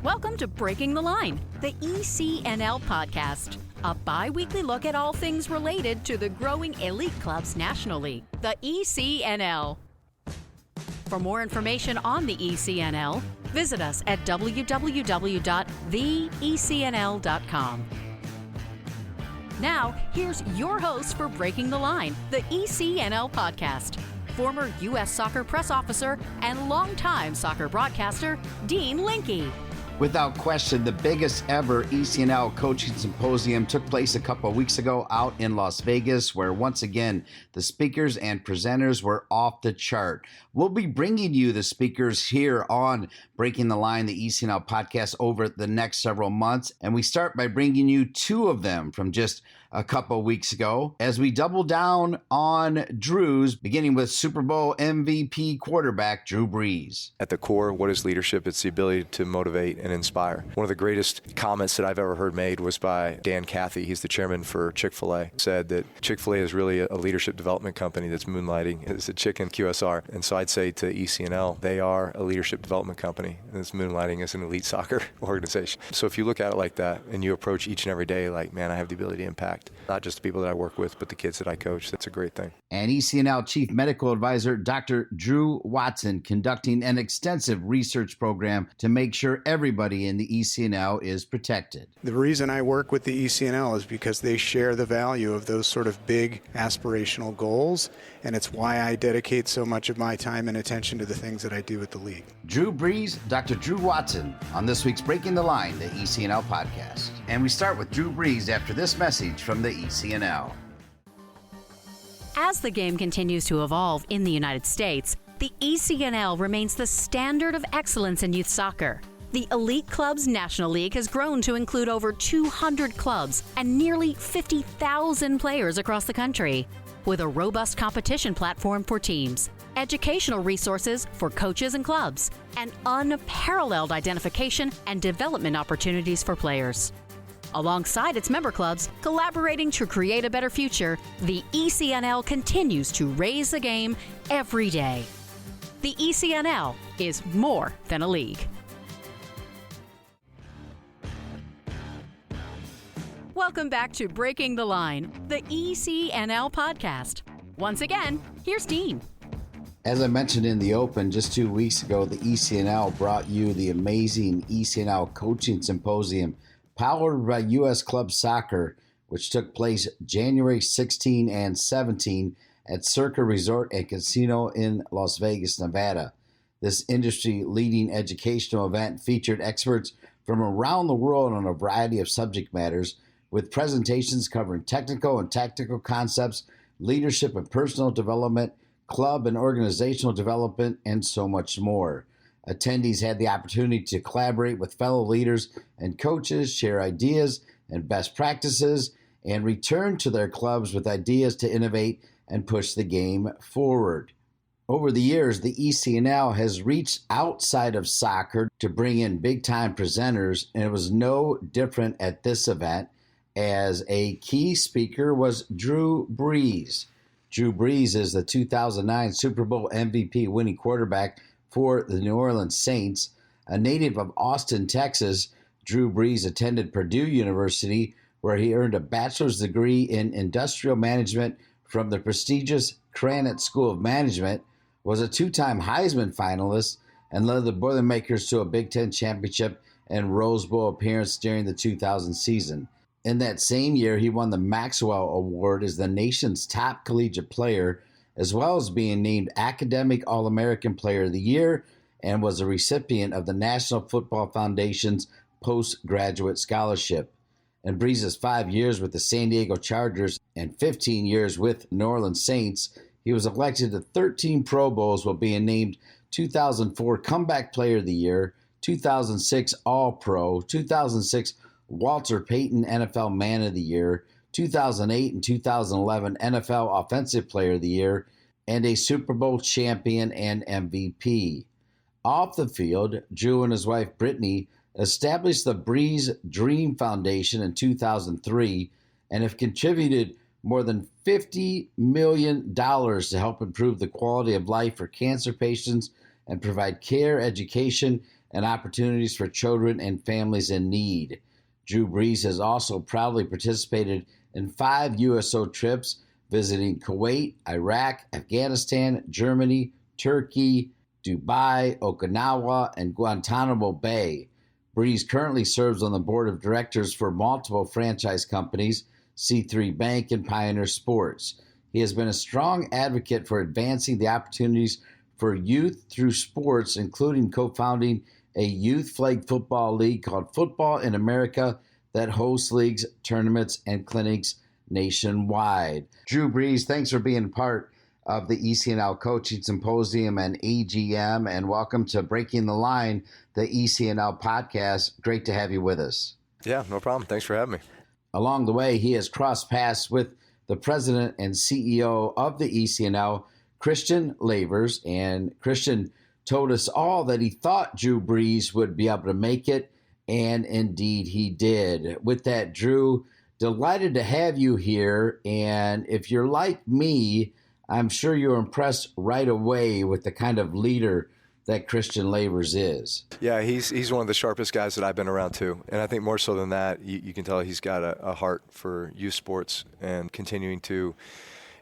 Welcome to Breaking the Line, the ECNL Podcast, a bi-weekly look at all things related to the growing elite clubs nationally, the ECNL. For more information on the ECNL, visit us at www.theecnl.com. Now, here's your host for Breaking the Line, the ECNL Podcast, former U.S. Soccer press officer and longtime soccer broadcaster, Dean Linke. Without question, the biggest ever ECNL coaching symposium took place a couple of weeks ago out in Las Vegas, where once again, the speakers and presenters were off the chart. We'll be bringing you the speakers here on Breaking the Line, the ECNL podcast, over the next several months. And we start by bringing you two of them from just a couple of weeks ago as we double down on Drew's, beginning with Super Bowl MVP quarterback Drew Brees. At the core, what is leadership? It's the ability to motivate and inspire. One of the greatest comments that I've ever heard made was by Dan Cathy. He's the chairman for Chick-fil-A. Said that Chick-fil-A is really a leadership development company that's moonlighting as a chicken QSR. And so I'd say to ECNL, they are a leadership development company that's moonlighting as an elite soccer organization. So if you look at it like that and you approach each and every day like, man, I have the ability to impact not just the people that I work with, but the kids that I coach, that's a great thing. And ECNL Chief Medical Advisor Dr. Drew Watson conducting an extensive research program to make sure everybody in the ECNL is protected. The reason I work with the ECNL is because they share the value of those sort of big aspirational goals, and it's why I dedicate so much of my time and attention to the things that I do with the league. Drew Brees, Dr. Drew Watson on this week's Breaking the Line, the ECNL podcast. And we start with Drew Brees after this message from the ECNL. As the game continues to evolve in the United States, the ECNL remains the standard of excellence in youth soccer. The Elite Clubs National League has grown to include over 200 clubs and nearly 50,000 players across the country, with a robust competition platform for teams, educational resources for coaches and clubs, and unparalleled identification and development opportunities for players. Alongside its member clubs, collaborating to create a better future, the ECNL continues to raise the game every day. The ECNL is more than a league. Welcome back to Breaking the Line, the ECNL podcast. Once again, here's Dean. As I mentioned in the open, just 2 weeks ago, the ECNL brought you the amazing ECNL Coaching Symposium powered by U.S. Club Soccer, which took place January 16 and 17 at Circa Resort and Casino in Las Vegas, Nevada. This industry-leading educational event featured experts from around the world on a variety of subject matters, with presentations covering technical and tactical concepts, leadership and personal development, club and organizational development, and so much more. Attendees had the opportunity to collaborate with fellow leaders and coaches, share ideas and best practices, and return to their clubs with ideas to innovate and push the game forward. Over the years, the ECNL has reached outside of soccer to bring in big-time presenters, and it was no different at this event, as a key speaker was Drew Brees. Drew Brees is the 2009 Super Bowl MVP winning quarterback for the New Orleans Saints. A native of Austin, Texas, Drew Brees attended Purdue University, where he earned a bachelor's degree in industrial management from the prestigious Krannert School of Management, was a two-time Heisman finalist, and led the Boilermakers to a Big Ten championship and Rose Bowl appearance during the 2000 season. In that same year, he won the Maxwell Award as the nation's top collegiate player, as well as being named Academic All-American Player of the Year, and was a recipient of the National Football Foundation's Postgraduate Scholarship. In Brees' 5 years with the San Diego Chargers and 15 years with New Orleans Saints, he was elected to 13 Pro Bowls while being named 2004 Comeback Player of the Year, 2006 All-Pro, 2006 Walter Payton NFL Man of the Year, 2008 and 2011 NFL Offensive Player of the Year, and a Super Bowl champion and MVP. Off the field, Drew and his wife Brittany established the Brees Dream Foundation in 2003 and have contributed more than $50 million to help improve the quality of life for cancer patients and provide care, education, and opportunities for children and families in need. Drew Brees has also proudly participated in 5 USO trips, visiting Kuwait, Iraq, Afghanistan, Germany, Turkey, Dubai, Okinawa, and Guantanamo Bay. Brees currently serves on the board of directors for multiple franchise companies, C3 Bank and Pioneer Sports. He has been a strong advocate for advancing the opportunities for youth through sports, including co-founding a youth flag football league called Football in America that hosts leagues, tournaments, and clinics nationwide. Drew Brees, thanks for being part of the ECNL Coaching Symposium and AGM, and welcome to Breaking the Line, the ECNL Podcast. Great to have you with us. Yeah, no problem. Thanks for having me. Along the way, he has crossed paths with the president and CEO of the ECNL, Christian Lavers, and Christian told us all that he thought Drew Brees would be able to make it, and indeed he did. With that, Drew, delighted to have you here, and if you're like me, I'm sure you're impressed right away with the kind of leader that Christian Lavers is. Yeah, he's one of the sharpest guys that I've been around too. And I think more so than that, you can tell he's got a heart for youth sports and continuing to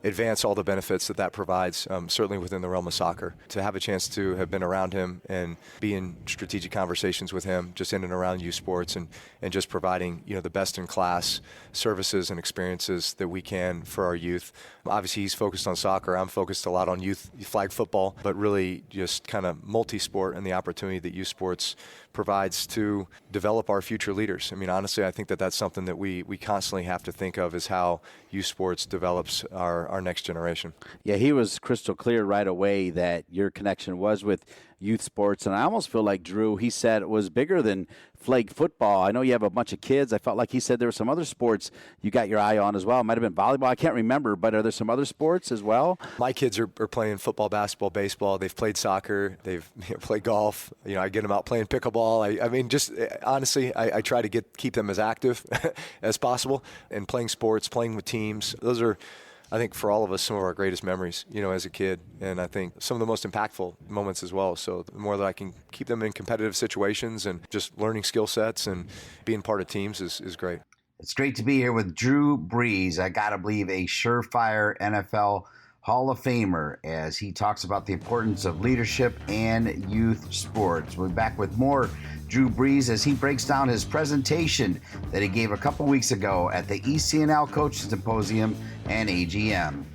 advance all the benefits that provides, certainly within the realm of soccer. To have a chance to have been around him and be in strategic conversations with him just in and around youth sports and just providing, the best in class services and experiences that we can for our youth. Obviously, he's focused on soccer. I'm focused a lot on youth flag football, but really just kind of multi-sport and the opportunity that youth sports provides to develop our future leaders. I mean, honestly, I think that's something that we constantly have to think of, is how youth sports develops our next generation. Yeah, he was crystal clear right away that your connection was with youth sports, and I almost feel like Drew, he said it was bigger than flag football. I know you have a bunch of kids. I felt like he said there were some other sports you got your eye on as well. It might have been volleyball. I can't remember, but are there some other sports as well? My kids are playing football, basketball, baseball. They've played soccer. They've played golf. I get them out playing pickleball. I mean, just honestly, I try to keep them as active as possible, and playing sports, playing with teams. Those are, I think, for all of us, some of our greatest memories, as a kid, and I think some of the most impactful moments as well. So the more that I can keep them in competitive situations and just learning skill sets and being part of teams is great. It's great to be here with Drew Brees. I got to believe a surefire NFL Hall of Famer, as he talks about the importance of leadership and youth sports. We're back with more Drew Brees as he breaks down his presentation that he gave a couple weeks ago at the ECNL Coaching Symposium and AGM.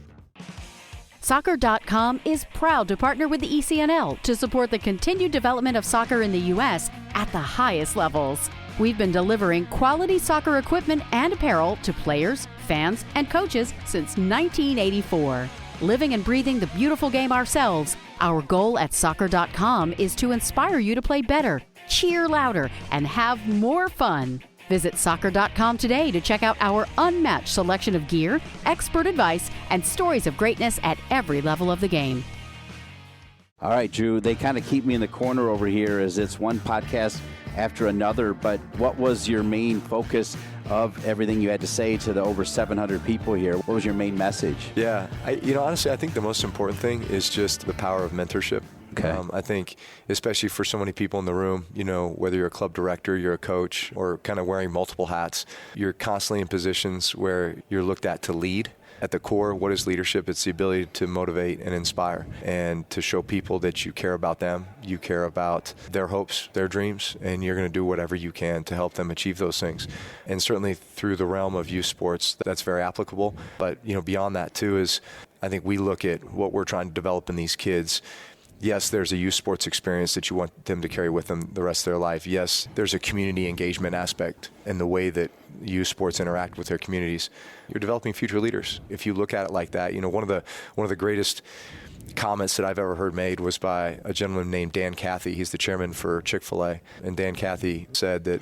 Soccer.com is proud to partner with the ECNL to support the continued development of soccer in the U.S. at the highest levels. We've been delivering quality soccer equipment and apparel to players, fans, and coaches since 1984. Living and breathing the beautiful game ourselves, our goal at Soccer.com is to inspire you to play better, cheer louder, and have more fun. Visit Soccer.com today to check out our unmatched selection of gear, expert advice, and stories of greatness at every level of the game. All right, Drew, they kind of keep me in the corner over here as it's one podcast after another, but what was your main focus of everything you had to say to the over 700 people here? What was your main message? Yeah, honestly, I think the most important thing is just the power of mentorship. Okay. I think especially for so many people in the room, whether you're a club director, you're a coach, or kind of wearing multiple hats, you're constantly in positions where you're looked at to lead. At the core, what is leadership? It's the ability to motivate and inspire and to show people that you care about them, you care about their hopes, their dreams, and you're going to do whatever you can to help them achieve those things. And certainly through the realm of youth sports, that's very applicable. But, beyond that too is, I think we look at what we're trying to develop in these kids. Yes, there's a youth sports experience that you want them to carry with them the rest of their life. Yes, there's a community engagement aspect in the way that youth sports interact with their communities. You're developing future leaders. If you look at it like that, one of the greatest comments that I've ever heard made was by a gentleman named Dan Cathy. He's the chairman for Chick-fil-A. And Dan Cathy said that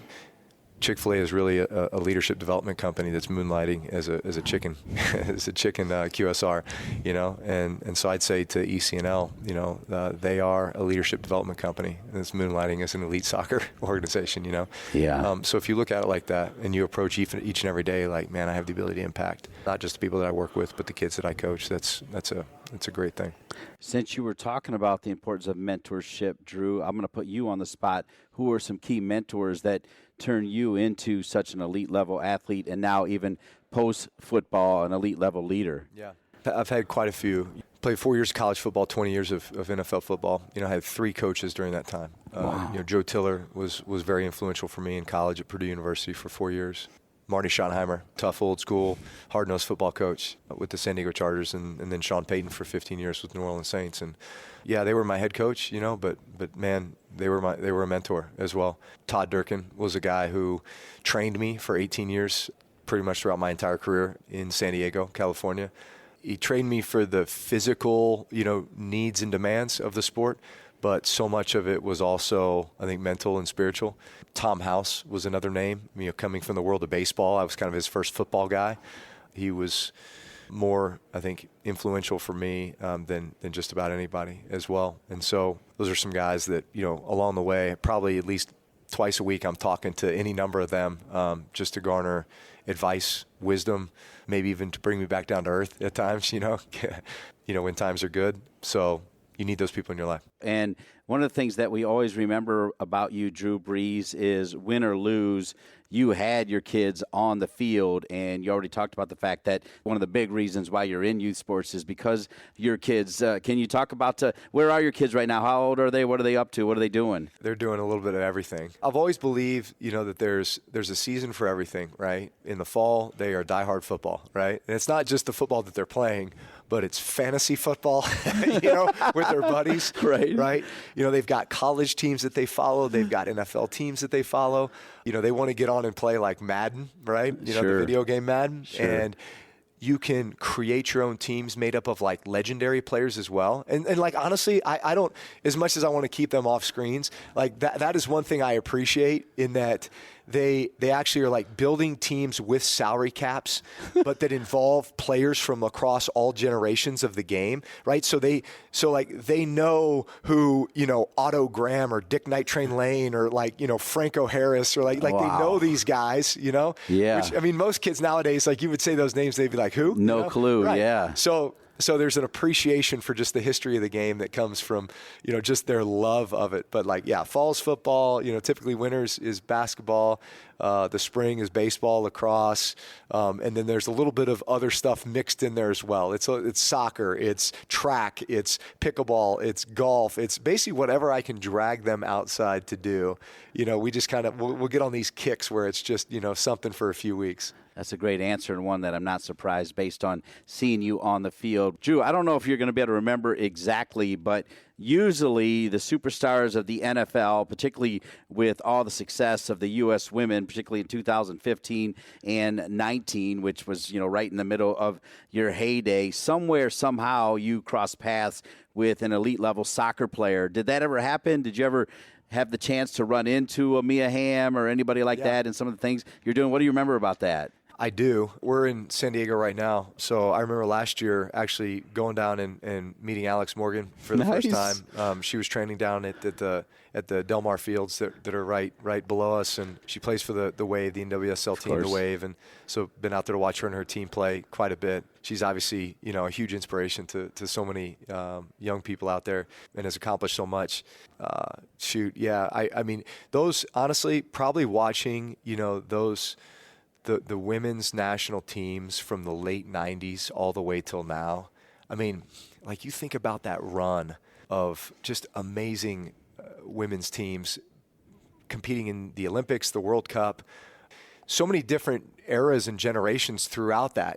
Chick-fil-A is really a leadership development company that's moonlighting as a chicken QSR, and so I'd say to ECNL, they are a leadership development company that's moonlighting as an elite soccer organization, Yeah. So if you look at it like that and you approach each and every day like, man, I have the ability to impact not just the people that I work with, but the kids that I coach, that's it's a great thing. Since you were talking about the importance of mentorship, Drew, I'm going to put you on the spot. Who are some key mentors that turn you into such an elite level athlete and now even post-football an elite level leader? Yeah, I've had quite a few. Played 4 years of college football, 20 years of NFL football. I had 3 coaches during that time. Wow. Joe Tiller was very influential for me in college at Purdue University for 4 years. Marty Schottenheimer, tough, old school, hard-nosed football coach with the San Diego Chargers, and then Sean Payton for 15 years with New Orleans Saints. And yeah, they were my head coach, but man, they were a mentor as well. Todd Durkin was a guy who trained me for 18 years, pretty much throughout my entire career in San Diego, California. He trained me for the physical, needs and demands of the sport, but so much of it was also, I think, mental and spiritual. Tom House was another name. Coming from the world of baseball, I was kind of his first football guy. He was more, I think, influential for me than just about anybody as well. And so those are some guys that, along the way, probably at least twice a week I'm talking to any number of them just to garner advice, wisdom, maybe even to bring me back down to earth at times, when times are good. So you need those people in your life. And one of the things that we always remember about you, Drew Brees, is win or lose, you had your kids on the field, and you already talked about the fact that one of the big reasons why you're in youth sports is because your kids. Can you talk about where are your kids right now? How old are they? What are they up to? What are they doing? They're doing a little bit of everything. I've always believed, that there's a season for everything, right? In the fall, they are diehard football, right? And it's not just the football that they're playing, but it's fantasy football, with their buddies, right? They've got college teams that they follow. They've got NFL teams that they follow. They want to get on and play like Madden, right? Sure. The video game Madden. Sure. And you can create your own teams made up of like legendary players as well. And like, honestly, I don't, as much as I want to keep them off screens, like that is one thing I appreciate in that they actually are like building teams with salary caps, but that involve players from across all generations of the game, right? So they know who, Otto Graham or Dick Night Train Lane or like, Franco Harris or like wow. They know these guys, Yeah. Which, I mean, most kids nowadays, like you would say those names, they'd be like, who? No clue, right. Yeah. So there's an appreciation for just the history of the game that comes from, just their love of it. But fall's football, typically winters is basketball, the spring is baseball, lacrosse, and then there's a little bit of other stuff mixed in there as well. It's soccer, it's track, it's pickleball, it's golf. It's basically whatever I can drag them outside to do. We just kind of, we'll get on these kicks where it's just, something for a few weeks. That's a great answer, and one that I'm not surprised based on seeing you on the field. Drew, I don't know if you're going to be able to remember exactly, but usually the superstars of the NFL, particularly with all the success of the U.S. women, particularly in 2015 and 19, which was, right in the middle of your heyday, somewhere, somehow you cross paths with an elite-level soccer player. Did that ever happen? Did you ever have the chance to run into a Mia Hamm or anybody like that and some of the things you're doing? What do you remember about that? I do. We're in San Diego right now. So I remember last year actually going down and meeting Alex Morgan for the first time. She was training down at the Del Mar Fields that are right below us. And she plays for the Wave, the NWSL team, the Wave. And so been out there to watch her and her team play quite a bit. She's obviously, a huge inspiration to so many young people out there and has accomplished so much. I mean, those, honestly, probably watching, those – the women's national teams from the late 90s all the way till now. I mean, like you think about that run of just amazing women's teams competing in the Olympics, the World Cup, so many different eras and generations throughout that,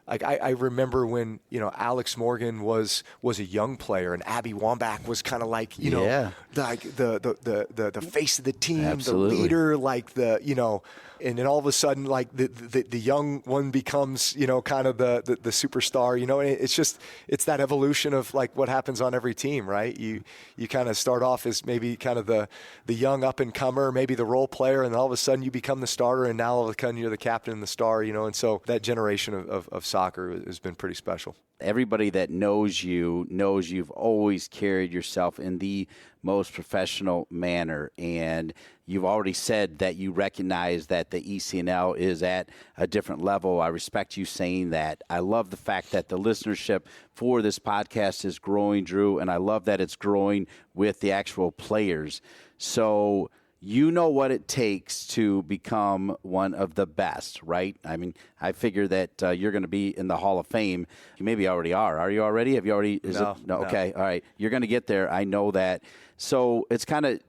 I remember when, Alex Morgan was a young player and Abby Wambach was kind of like, like the face of the team, Absolutely. The leader, and then all of a sudden, like the young one becomes, kind of the superstar, and it's that evolution of like what happens on every team, right? You kind of start off as maybe kind of the young up and comer, maybe the role player, and all of a sudden you become the starter, and now all of a sudden you're the captain and the star, and so that generation of soccer has been pretty special. Everybody that knows you knows you've always carried yourself in the most professional manner, and you've already said that you recognize that the ECNL is at a different level. I respect you saying that. I love the fact that the listenership for this podcast is growing, Drew, and I love that it's growing with the actual players. So you know what it takes to become one of the best, right? I mean, I figure that you're going to be in the Hall of Fame. You maybe already are. Are you already? Have you already? No. Okay. All right. You're going to get there. I know that. So it's kind of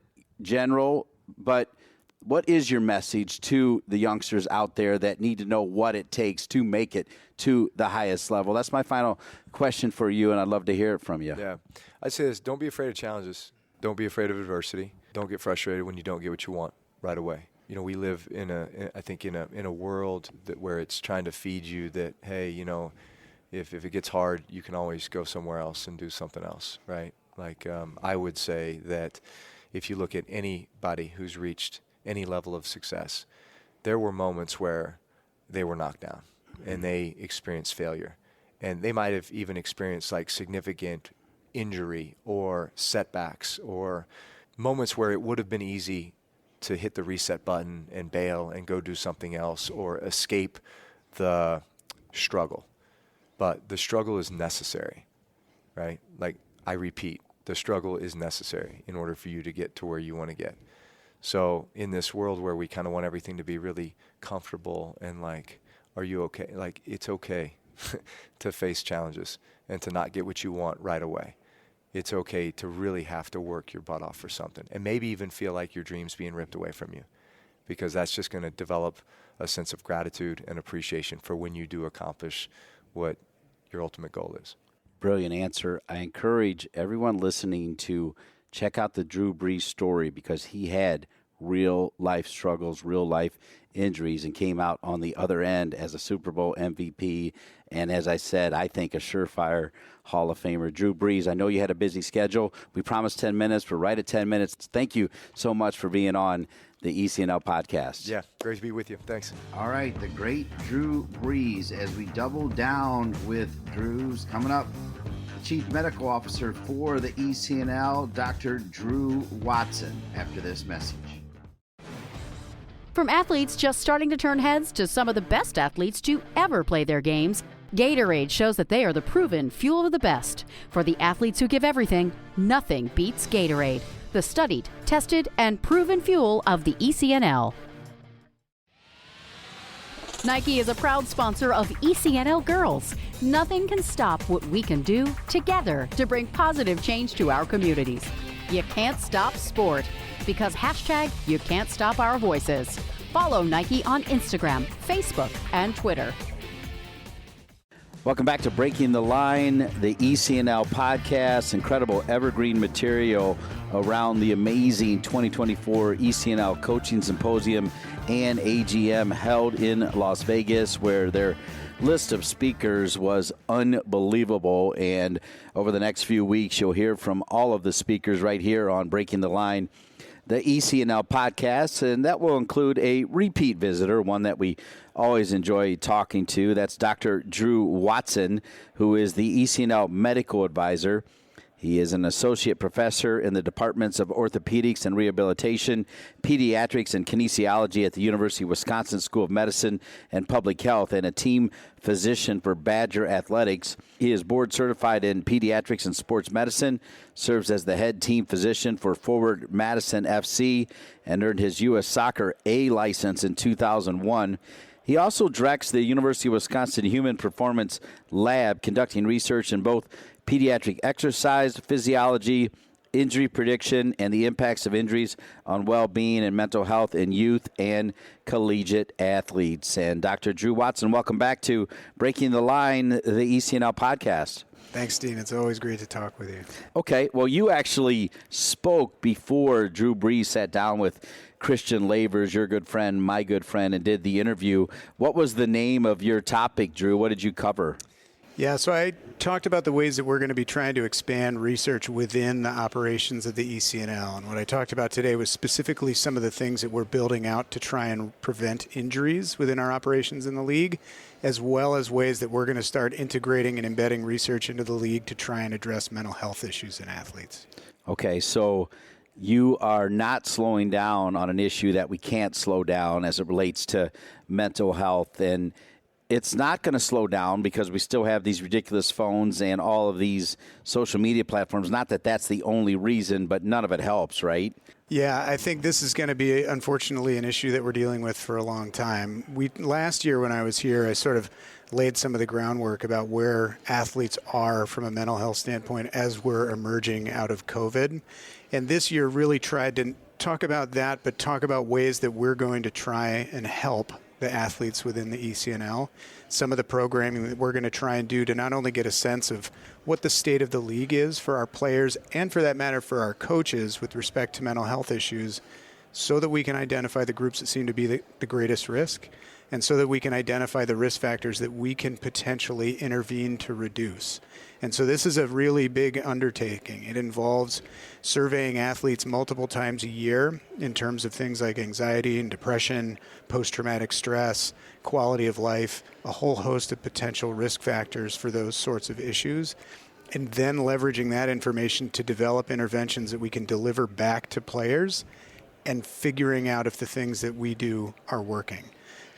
general, but what is your message to the youngsters out there that need to know what it takes to make it to the highest level? That's my final question for you, and I'd love to hear it from you. Yeah. I'd say this. Don't be afraid of challenges. Don't be afraid of adversity. Don't get frustrated when you don't get what you want right away. You know, we live in a world where it's trying to feed you that, hey, you know, if it gets hard, you can always go somewhere else and do something else, right? Like I would say that if you look at anybody who's reached any level of success, there were moments where they were knocked down and they experienced failure. And they might have even experienced like significant injury or setbacks or moments where it would have been easy to hit the reset button and bail and go do something else or escape the struggle. But the struggle is necessary, right? Like, I repeat, the struggle is necessary in order for you to get to where you want to get. So in this world where we kind of want everything to be really comfortable and like, are you okay? Like, it's okay to face challenges and to not get what you want right away. It's okay to really have to work your butt off for something and maybe even feel like your dream's being ripped away from you, because that's just going to develop a sense of gratitude and appreciation for when you do accomplish what your ultimate goal is. Brilliant answer. I encourage everyone listening to check out the Drew Brees story, because he had real life struggles, real life injuries, and came out on the other end as a Super Bowl MVP. And as I said, I think a surefire Hall of Famer. Drew Brees, I know you had a busy schedule. We promised 10 minutes. We're right at 10 minutes. Thank you so much for being on the ECNL podcast. Yeah, great to be with you. Thanks. All right, the great Drew Brees, as we double down with Drew's coming up. Chief Medical Officer for the ECNL, Dr. Drew Watson, after this message. From athletes just starting to turn heads to some of the best athletes to ever play their games, Gatorade shows that they are the proven fuel of the best. For the athletes who give everything, nothing beats Gatorade, the studied, tested, and proven fuel of the ECNL. Nike is a proud sponsor of ECNL Girls. Nothing can stop what we can do together to bring positive change to our communities. You can't stop sport, because hashtag you can't stop our voices. Follow Nike on Instagram, Facebook, and Twitter. Welcome back to Breaking the Line, the ECNL podcast. Incredible evergreen material around the amazing 2024 ECNL Coaching Symposium and AGM held in Las Vegas, where their list of speakers was unbelievable. And over the next few weeks, you'll hear from all of the speakers right here on Breaking the Line, the ECNL podcast, and that will include a repeat visitor, one that we always enjoy talking to. That's Dr. Drew Watson, who is the ECNL medical advisor. He is an associate professor in the departments of orthopedics and rehabilitation, pediatrics, and kinesiology at the University of Wisconsin School of Medicine and Public Health, and a team physician for Badger Athletics. He is board certified in pediatrics and sports medicine, serves as the head team physician for Forward Madison FC, and earned his U.S. Soccer A license in 2001. He also directs the University of Wisconsin Human Performance Lab, conducting research in both pediatric exercise, physiology, injury prediction, and the impacts of injuries on well-being and mental health in youth and collegiate athletes. And Dr. Drew Watson, welcome back to Breaking the Line, the ECNL podcast. Thanks, Dean. It's always great to talk with you. Okay, well, you actually spoke before Drew Brees sat down with Christian Lavers, your good friend, my good friend, and did the interview. What was the name of your topic, Drew? What did you cover? Yeah, so I talked about the ways that we're going to be trying to expand research within the operations of the ECNL. And what I talked about today was specifically some of the things that we're building out to try and prevent injuries within our operations in the league, as well as ways that we're going to start integrating and embedding research into the league to try and address mental health issues in athletes. Okay, so you are not slowing down on an issue that we can't slow down as it relates to mental health, and it's not going to slow down because we still have these ridiculous phones and all of these social media platforms. Not that that's the only reason, but none of it helps, right? Yeah, I think this is going to be, unfortunately, an issue that we're dealing with for a long time. Last year when I was here, I sort of laid some of the groundwork about where athletes are from a mental health standpoint as we're emerging out of COVID. And this year really tried to talk about that, but talk about ways that we're going to try and help the athletes within the ECNL, some of the programming that we're going to try and do to not only get a sense of what the state of the league is for our players and, for that matter, for our coaches with respect to mental health issues, so that we can identify the groups that seem to be the greatest risk, and so that we can identify the risk factors that we can potentially intervene to reduce. And so this is a really big undertaking. It involves surveying athletes multiple times a year in terms of things like anxiety and depression, post-traumatic stress, quality of life, a whole host of potential risk factors for those sorts of issues, and then leveraging that information to develop interventions that we can deliver back to players and figuring out if the things that we do are working.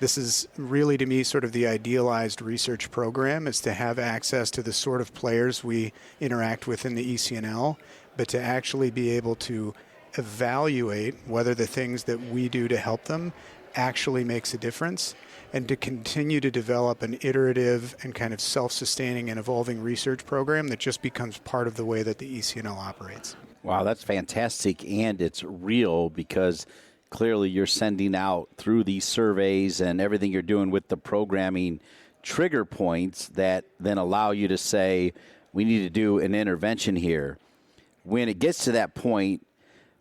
This is really, to me, sort of the idealized research program, is to have access to the sort of players we interact with in the ECNL, but to actually be able to evaluate whether the things that we do to help them actually makes a difference, and to continue to develop an iterative and kind of self-sustaining and evolving research program that just becomes part of the way that the ECNL operates. Wow, that's fantastic, and it's real because clearly you're sending out through these surveys and everything you're doing with the programming trigger points that then allow you to say, we need to do an intervention here. When it gets to that point,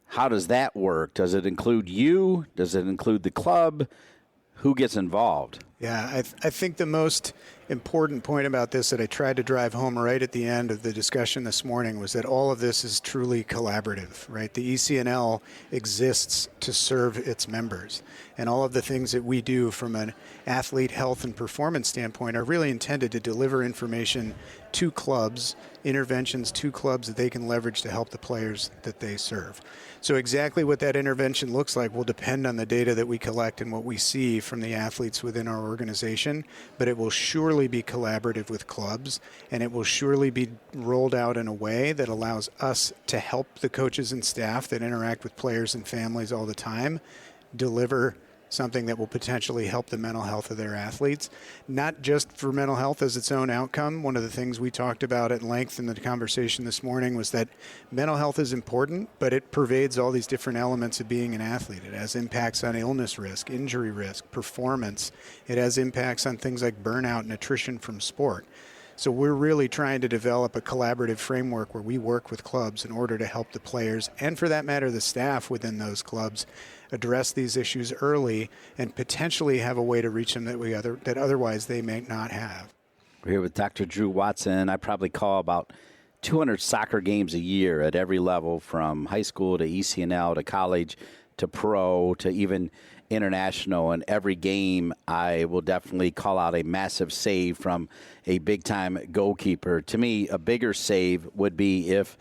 how does that work? Does it include you? Does it include the club? Who gets involved? Yeah, I think the most important point about this that I tried to drive home right at the end of the discussion this morning was that all of this is truly collaborative, right? The ECNL exists to serve its members, and all of the things that we do from an athlete health and performance standpoint are really intended to deliver information to clubs, interventions to clubs that they can leverage to help the players that they serve. So exactly what that intervention looks like will depend on the data that we collect and what we see from the athletes within our organization, but it will surely be collaborative with clubs, and it will surely be rolled out in a way that allows us to help the coaches and staff that interact with players and families all the time deliver something that will potentially help the mental health of their athletes, not just for mental health as its own outcome. One of the things we talked about at length in the conversation this morning was that mental health is important, but it pervades all these different elements of being an athlete. It has impacts on illness risk, injury risk, performance. It has impacts on things like burnout and attrition from sport. So we're really trying to develop a collaborative framework where we work with clubs in order to help the players, and for that matter, the staff within those clubs, address these issues early and potentially have a way to reach them that otherwise they may not have. We're here with Dr. Drew Watson. I probably call about 200 soccer games a year at every level, from high school to ECNL to college to pro to even international. And every game I will definitely call out a massive save from a big-time goalkeeper. To me, a bigger save would be if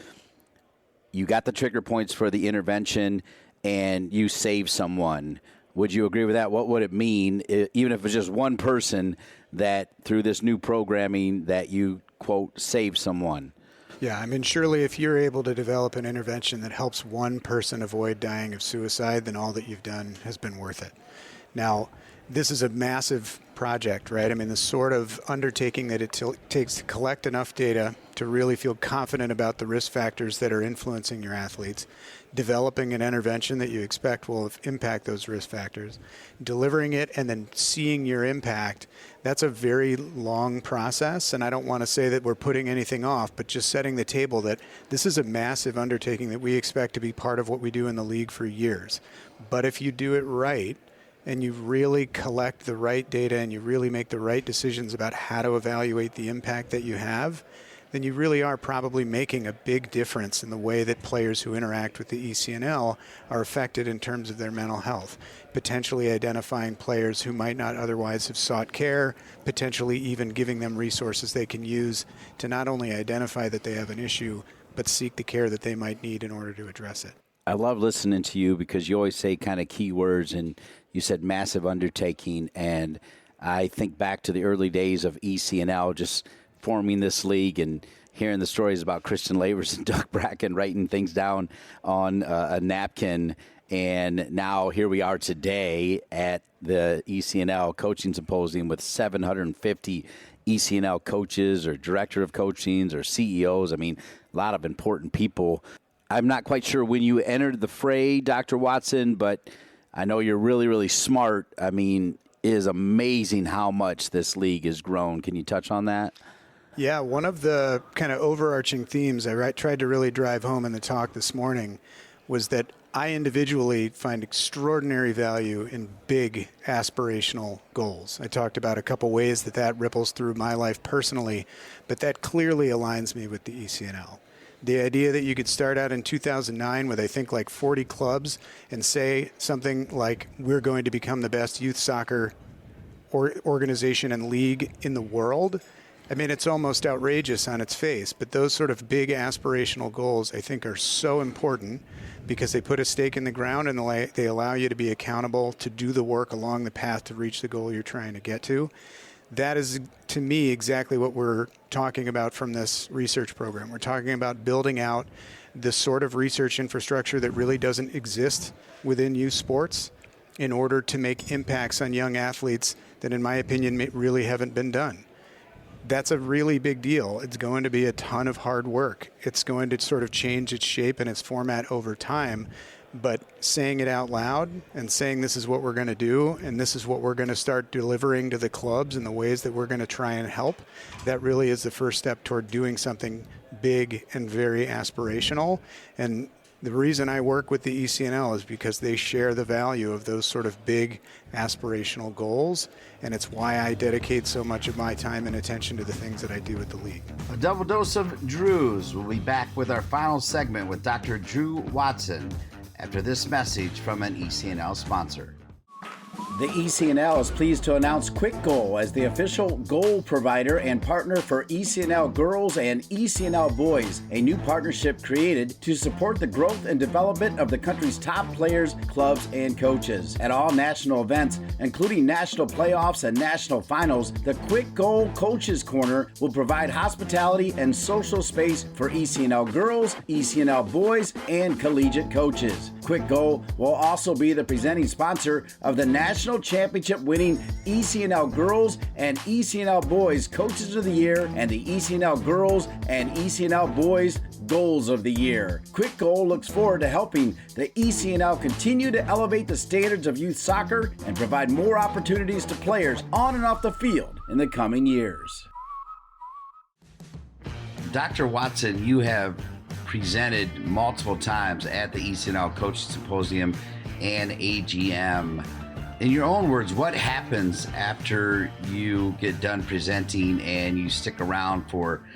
you got the trigger points for the intervention and you save someone. Would you agree with that? What would it mean, even if it's just one person, that through this new programming that you, quote, save someone? Yeah, I mean, surely if you're able to develop an intervention that helps one person avoid dying of suicide, then all that you've done has been worth it. Now, this is a massive project, right? I mean, the sort of undertaking that it takes to collect enough data to really feel confident about the risk factors that are influencing your athletes, developing an intervention that you expect will impact those risk factors, delivering it, and then seeing your impact. That's a very long process, and I don't want to say that we're putting anything off, but just setting the table that this is a massive undertaking that we expect to be part of what we do in the league for years. But if you do it right, and you really collect the right data and you really make the right decisions about how to evaluate the impact that you have, then you really are probably making a big difference in the way that players who interact with the ECNL are affected in terms of their mental health, potentially identifying players who might not otherwise have sought care, potentially even giving them resources they can use to not only identify that they have an issue, but seek the care that they might need in order to address it. I love listening to you because you always say kind of key words, and you said massive undertaking, and I think back to the early days of ECNL, just forming this league and hearing the stories about Christian Lavers and Doug Bracken writing things down on a napkin. And now here we are today at the ECNL Coaching Symposium with 750 ECNL coaches or director of coachings or CEOs. I mean, a lot of important people. I'm not quite sure when you entered the fray, Dr. Watson, but I know you're really, really smart. I mean, it is amazing how much this league has grown. Can you touch on that? Yeah, one of the kind of overarching themes I tried to really drive home in the talk this morning was that I individually find extraordinary value in big aspirational goals. I talked about a couple ways that ripples through my life personally, but that clearly aligns me with the ECNL. The idea that you could start out in 2009 with, I think, like 40 clubs and say something like, we're going to become the best youth soccer organization and league in the world. I mean, it's almost outrageous on its face, but those sort of big aspirational goals, I think, are so important because they put a stake in the ground and they allow you to be accountable to do the work along the path to reach the goal you're trying to get to. That is, to me, exactly what we're talking about from this research program. We're talking about building out the sort of research infrastructure that really doesn't exist within youth sports in order to make impacts on young athletes that, in my opinion, really haven't been done. That's a really big deal. It's going to be a ton of hard work. It's going to sort of change its shape and its format over time. But saying it out loud and saying this is what we're going to do and this is what we're going to start delivering to the clubs and the ways that we're going to try and help, that really is the first step toward doing something big and very aspirational. And the reason I work with the ECNL is because they share the value of those sort of big aspirational goals, and it's why I dedicate so much of my time and attention to the things that I do with the league. A double dose of Drews. We'll be back with our final segment with Dr. Drew Watson after this message from an ECNL sponsor. The ECNL is pleased to announce Quick Goal as the official goal provider and partner for ECNL Girls and ECNL Boys, a new partnership created to support the growth and development of the country's top players, clubs, and coaches. At all national events, including national playoffs and national finals, the Quick Goal Coaches Corner will provide hospitality and social space for ECNL Girls, ECNL Boys, and collegiate coaches. Quick Goal will also be the presenting sponsor of the National Championship winning ECNL Girls and ECNL Boys Coaches of the Year and the ECNL Girls and ECNL Boys Goals of the Year. Quick Goal looks forward to helping the ECNL continue to elevate the standards of youth soccer and provide more opportunities to players on and off the field in the coming years. Dr. Watson, you have presented multiple times at the ECNL Coaching Symposium and AGM. In your own words, what happens after you get done presenting and you stick around for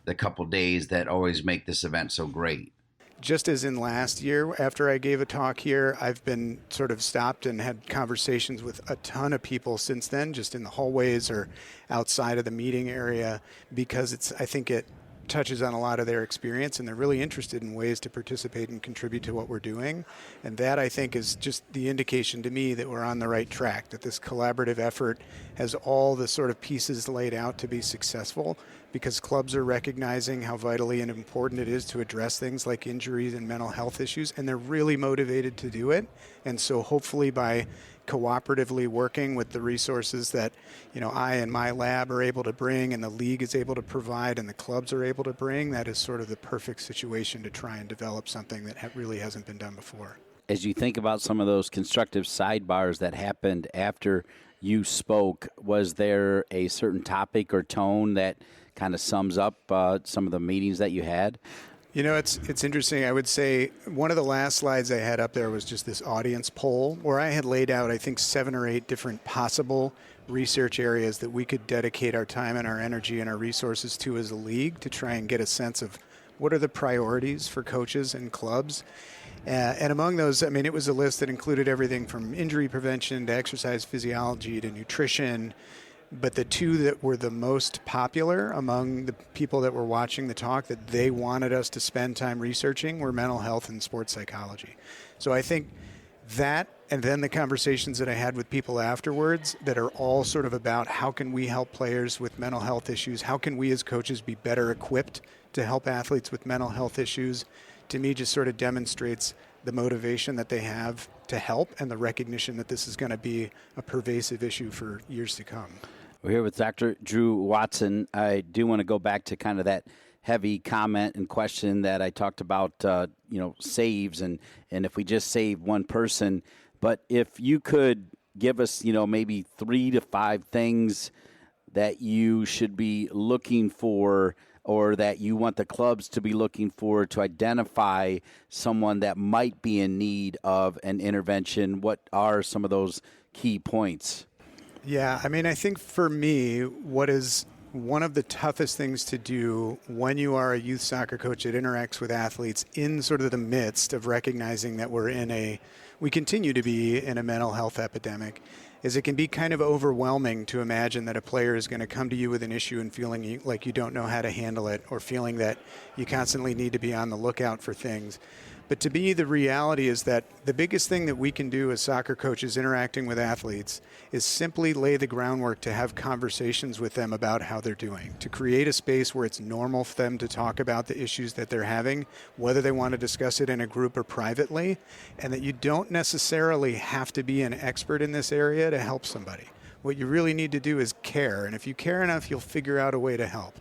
the couple days that always make this event so great? Just as in last year, after I gave a talk here, I've been sort of stopped and had conversations with a ton of people since then, just in the hallways or outside of the meeting area, because I think it touches on a lot of their experience and they're really interested in ways to participate and contribute to what we're doing. And that, I think, is just the indication to me that we're on the right track, that this collaborative effort has all the sort of pieces laid out to be successful, because clubs are recognizing how vitally and important it is to address things like injuries and mental health issues, and they're really motivated to do it. And so hopefully by cooperatively working with the resources that, I and my lab are able to bring and the league is able to provide and the clubs are able to bring, that is sort of the perfect situation to try and develop something that really hasn't been done before. As you think about some of those constructive sidebars that happened after you spoke, was there a certain topic or tone that kind of sums up some of the meetings that you had? You know, it's interesting. I would say one of the last slides I had up there was just this audience poll where I had laid out, I think, 7 or 8 different possible research areas that we could dedicate our time and our energy and our resources to as a league to try and get a sense of what are the priorities for coaches and clubs. And among those, I mean, it was a list that included everything from injury prevention to exercise physiology to nutrition. But the 2 that were the most popular among the people that were watching the talk that they wanted us to spend time researching were mental health and sports psychology. So I think that, and then the conversations that I had with people afterwards that are all sort of about how can we help players with mental health issues? How can we as coaches be better equipped to help athletes with mental health issues? To me, just sort of demonstrates the motivation that they have to help and the recognition that this is going to be a pervasive issue for years to come. We're here with Dr. Drew Watson. I do want to go back to kind of that heavy comment and question that I talked about, saves and if we just save one person. But if you could give us, maybe 3 to 5 things that you should be looking for or that you want the clubs to be looking for to identify someone that might be in need of an intervention, what are some of those key points? Yeah, I mean, I think for me, what is one of the toughest things to do when you are a youth soccer coach that interacts with athletes in sort of the midst of recognizing that we continue to be in a mental health epidemic, is it can be kind of overwhelming to imagine that a player is going to come to you with an issue and feeling like you don't know how to handle it or feeling that you constantly need to be on the lookout for things. But to me, the reality is that the biggest thing that we can do as soccer coaches interacting with athletes is simply lay the groundwork to have conversations with them about how they're doing, to create a space where it's normal for them to talk about the issues that they're having, whether they want to discuss it in a group or privately, and that you don't necessarily have to be an expert in this area to help somebody. What you really need to do is care, and if you care enough, you'll figure out a way to help.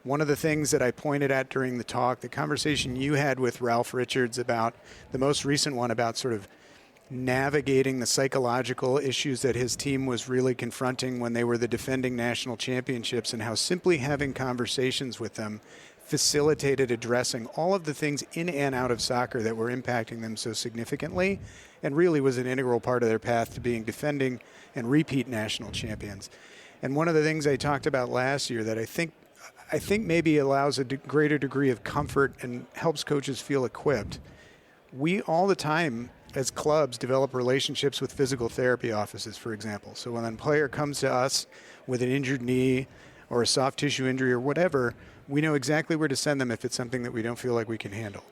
One of the things that I pointed at during the talk, the conversation you had with Ralph Richards about the most recent one about sort of navigating the psychological issues that his team was really confronting when they were the defending national championships and how simply having conversations with them facilitated addressing all of the things in and out of soccer that were impacting them so significantly and really was an integral part of their path to being defending and repeat national champions. And one of the things I talked about last year that I think maybe allows a greater degree of comfort and helps coaches feel equipped. We all the time as clubs develop relationships with physical therapy offices, for example. So when a player comes to us with an injured knee or a soft tissue injury or whatever, we know exactly where to send them if it's something that we don't feel like we can handle.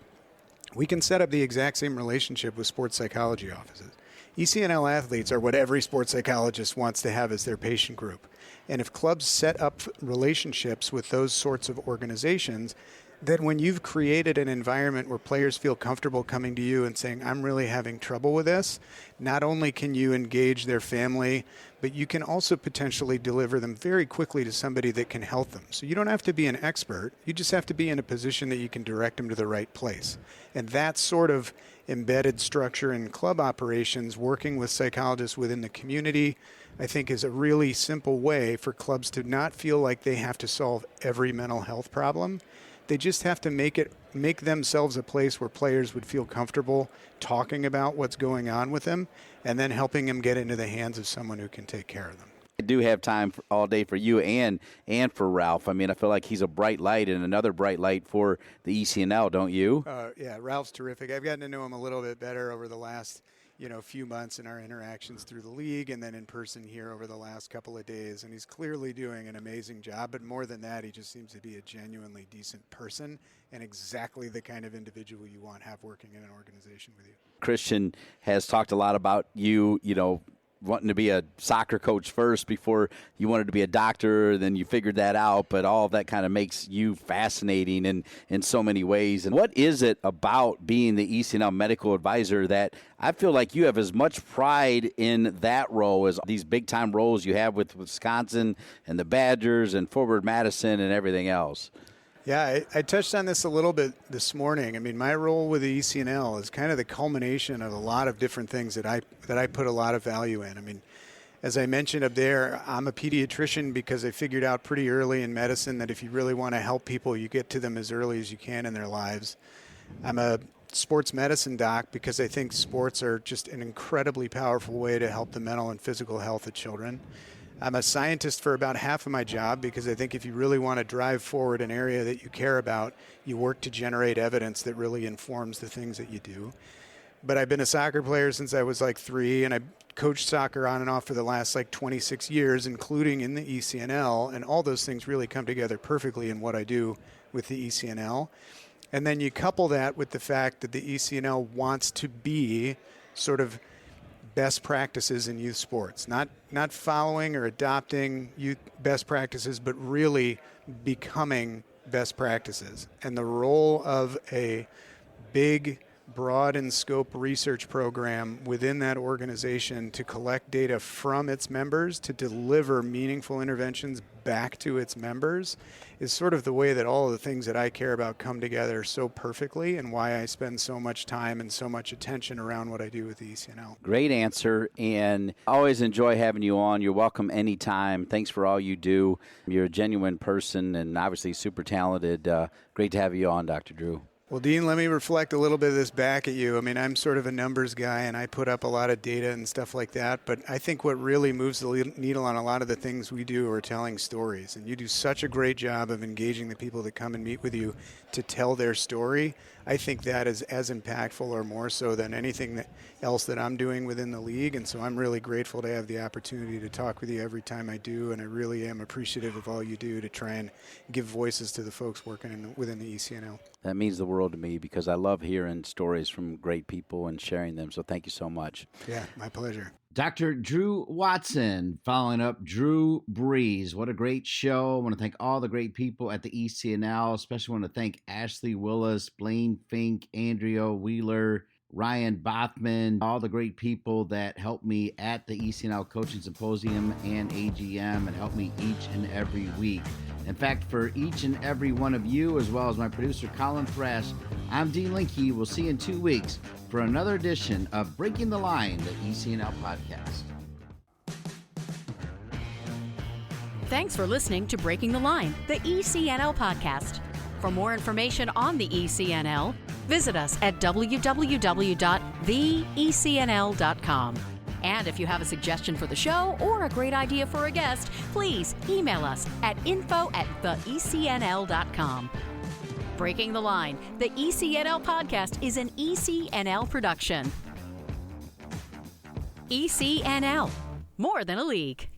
We can set up the exact same relationship with sports psychology offices. ECNL athletes are what every sports psychologist wants to have as their patient group. And if clubs set up relationships with those sorts of organizations, then when you've created an environment where players feel comfortable coming to you and saying, I'm really having trouble with this, not only can you engage their family, but you can also potentially deliver them very quickly to somebody that can help them. So you don't have to be an expert. You just have to be in a position that you can direct them to the right place. And that sort of embedded structure in club operations, working with psychologists within the community, I think is a really simple way for clubs to not feel like they have to solve every mental health problem. They just have to make themselves a place where players would feel comfortable talking about what's going on with them and then helping them get into the hands of someone who can take care of them. I do have time all day for you and for Ralph. I mean, I feel like he's a bright light and another bright light for the ECNL, don't you? Yeah, Ralph's terrific. I've gotten to know him a little bit better over the last few months in our interactions through the league and then in person here over the last couple of days. And he's clearly doing an amazing job. But more than that, he just seems to be a genuinely decent person and exactly the kind of individual you want to have working in an organization with you. Christian has talked a lot about you, wanting to be a soccer coach first before you wanted to be a doctor, then you figured that out, but all of that kind of makes you fascinating in so many ways. And what is it about being the ECNL medical advisor that I feel like you have as much pride in that role as these big-time roles you have with Wisconsin and the Badgers and Forward Madison and everything else? Yeah, I touched on this a little bit this morning. I mean, my role with the ECNL is kind of the culmination of a lot of different things that I put a lot of value in. I mean, As I mentioned up there, I'm a pediatrician because I figured out pretty early in medicine that if you really want to help people, you get to them as early as you can in their lives. I'm a sports medicine doc because I think sports are just an incredibly powerful way to help the mental and physical health of children. I'm a scientist for about half of my job because I think if you really want to drive forward an area that you care about, you work to generate evidence that really informs the things that you do. But I've been a soccer player since I was like 3, and I coached soccer on and off for the last 26 years, including in the ECNL, and all those things really come together perfectly in what I do with the ECNL. And then you couple that with the fact that the ECNL wants to be sort of best practices in youth sports, not following or adopting youth best practices, but really becoming best practices. And the role of a big, broad in scope research program within that organization to collect data from its members to deliver meaningful interventions back to its members is sort of the way that all of the things that I care about come together so perfectly, and why I spend so much time and so much attention around what I do with the ECNL. Great answer, and I always enjoy having you on. You're welcome anytime. Thanks for all you do. You're a genuine person and obviously super talented. Great to have you on, Dr. Drew. Well, Dean, let me reflect a little bit of this back at you. I mean, I'm sort of a numbers guy, and I put up a lot of data and stuff like that. But I think what really moves the needle on a lot of the things we do are telling stories. And you do such a great job of engaging the people that come and meet with you to tell their story. I think that is as impactful or more so than anything else that I'm doing within the league. And so I'm really grateful to have the opportunity to talk with you every time I do. And I really am appreciative of all you do to try and give voices to the folks working within the ECNL. That means the world to me because I love hearing stories from great people and sharing them. So thank you so much. Yeah, my pleasure. Dr. Drew Watson, following up Drew Brees. What a great show. I want to thank all the great people at the ECNL. Especially want to thank Ashley Willis, Blaine Fink, Andrea Wheeler, Ryan Bothman, all the great people that helped me at the ECNL Coaching Symposium and AGM and helped me each and every week. In fact, for each and every one of you, as well as my producer, Colin Thrash, I'm Dean Linke. We'll see you in 2 weeks for another edition of Breaking the Line, the ECNL Podcast. Thanks for listening to Breaking the Line, the ECNL Podcast. For more information on the ECNL, visit us at www.theecnl.com. And if you have a suggestion for the show or a great idea for a guest, please email us at info@theecnl.com. Breaking the Line, the ECNL Podcast is an ECNL production. ECNL, more than a league.